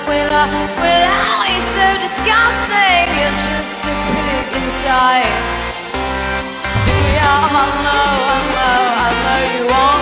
without you, so disgusting. You're just a pig inside. Yeah, I know you are.